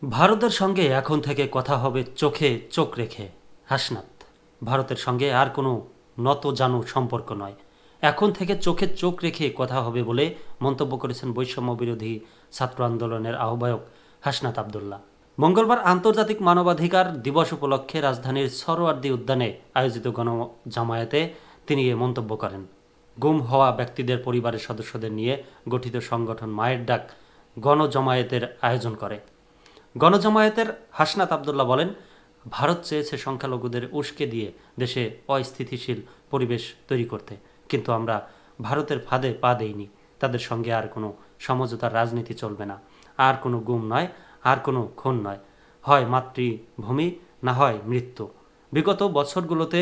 ভারতের সঙ্গে এখন থেকে কথা হবে চোখে চোখ রেখে। হাসনাত, ভারতের সঙ্গে আর কোনো নতজানু সম্পর্ক নয়, এখন থেকে চোখে চোখ রেখে কথা হবে বলে মন্তব্য করেছেন বৈষম্য বিরোধী ছাত্র আন্দোলনের আহ্বায়ক হাসনাত আবদুল্লাহ। মঙ্গলবার আন্তর্জাতিক মানবাধিকার দিবস উপলক্ষে রাজধানীর সরোয়ার্দী উদ্যানে আয়োজিত গণজামায়াতে তিনি এ মন্তব্য করেন। গুম হওয়া ব্যক্তিদের পরিবারের সদস্যদের নিয়ে গঠিত সংগঠন মায়ের ডাক গণজামায়াতের আয়োজন করে। গণজামায়াতের হাসনাত আবদুল্লাহ বলেন, ভারত চেয়েছে সংখ্যালঘুদের উস্কে দিয়ে দেশে অস্থিতিশীল পরিবেশ তৈরি করতে, কিন্তু আমরা ভারতের ফাঁদে পা দেইনি। তাদের সঙ্গে আর কোনো সমঝোতার রাজনীতি চলবে না। আর কোনো গুম নয়, আর কোনো খুন নয়, হয় মাতৃভূমি না হয় মৃত্যু। বিগত বছরগুলোতে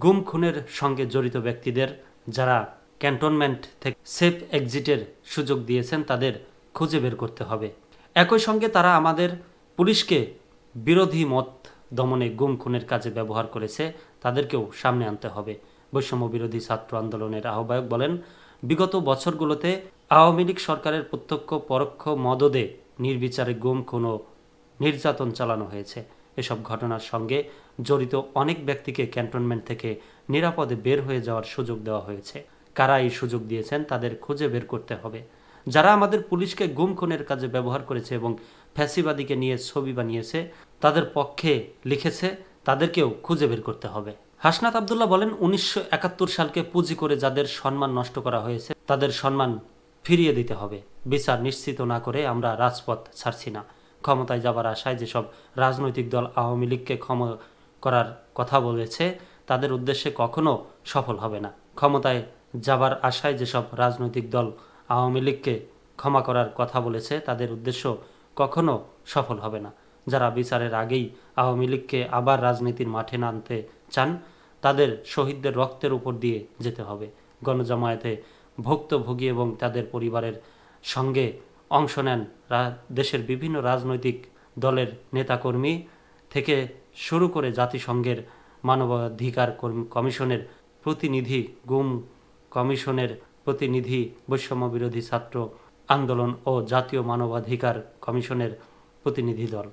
গুম খুনের সঙ্গে জড়িত ব্যক্তিদের যারা ক্যান্টনমেন্ট থেকে সেফ এক্সিটের সুযোগ দিয়েছেন তাদের খুঁজে বের করতে হবে। একই সঙ্গে তারা আমাদের পুলিশকে বিরোধী মত দমনে গুম খুনের কাজে ব্যবহার করেছে, তাদেরকেও সামনে আনতে হবে। বৈষম্য বিরোধী ছাত্র আন্দোলনের আহ্বায়ক বলেন, বিগত বছরগুলোতে আওয়ামী লীগ সরকারের প্রত্যক্ষ পরোক্ষ মদদে নির্বিচারে গুম খুন ও নির্যাতন চালানো হয়েছে। এসব ঘটনার সঙ্গে জড়িত অনেক ব্যক্তিকে ক্যান্টনমেন্ট থেকে নিরাপদে বের হয়ে যাওয়ার সুযোগ দেওয়া হয়েছে। কারা এই সুযোগ দিয়েছেন তাদের খুঁজে বের করতে হবে। যারা আমাদের পুলিশকে গুম খুনের কাজে ব্যবহার করেছে এবং ফ্যাসিবাদীকে নিয়ে ছবি বানিয়েছে, তাদের পক্ষে লিখেছে, তাদেরকেও খুঁজে বের করতে হবে। হাসনাত আবদুল্লাহ বলেন, 1971 সালকে পুঁজি করে যাদের সম্মান নষ্ট করা হয়েছে তাদের সম্মান ফিরিয়ে দিতে হবে। বিচার নিশ্চিত না করে আমরা রাজপথ ছাড়ছি না। ক্ষমতায় যাবার আশায় যেসব রাজনৈতিক দল আওয়ামী লীগকে ক্ষমা করার কথা বলেছে তাদের উদ্দেশ্যে কখনো সফল হবে না। ক্ষমতায় যাবার আশায় যেসব রাজনৈতিক দল আওয়ামী লীগকে ক্ষমা করার কথা বলেছে তাদের উদ্দেশ্য কখনো সফল হবে না। যারা বিচারের আগেই আওয়ামী লীগকে আবার রাজনীতির মাঠে নামতে চান তাদের শহীদদের রক্তের উপর দিয়ে যেতে হবে। গণজামায়াতে ভুক্তভোগী এবং তাদের পরিবারের সঙ্গে অংশ নেন দেশের বিভিন্ন রাজনৈতিক দলের নেতাকর্মী থেকে শুরু করে জাতিসংঘের মানবাধিকার কমিশনের প্রতিনিধি, গুম কমিশনের প্রতিনিধি, বৈষম্য বিরোধী ছাত্র আন্দোলন ও জাতীয় মানবাধিকার কমিশনের প্রতিনিধি দল।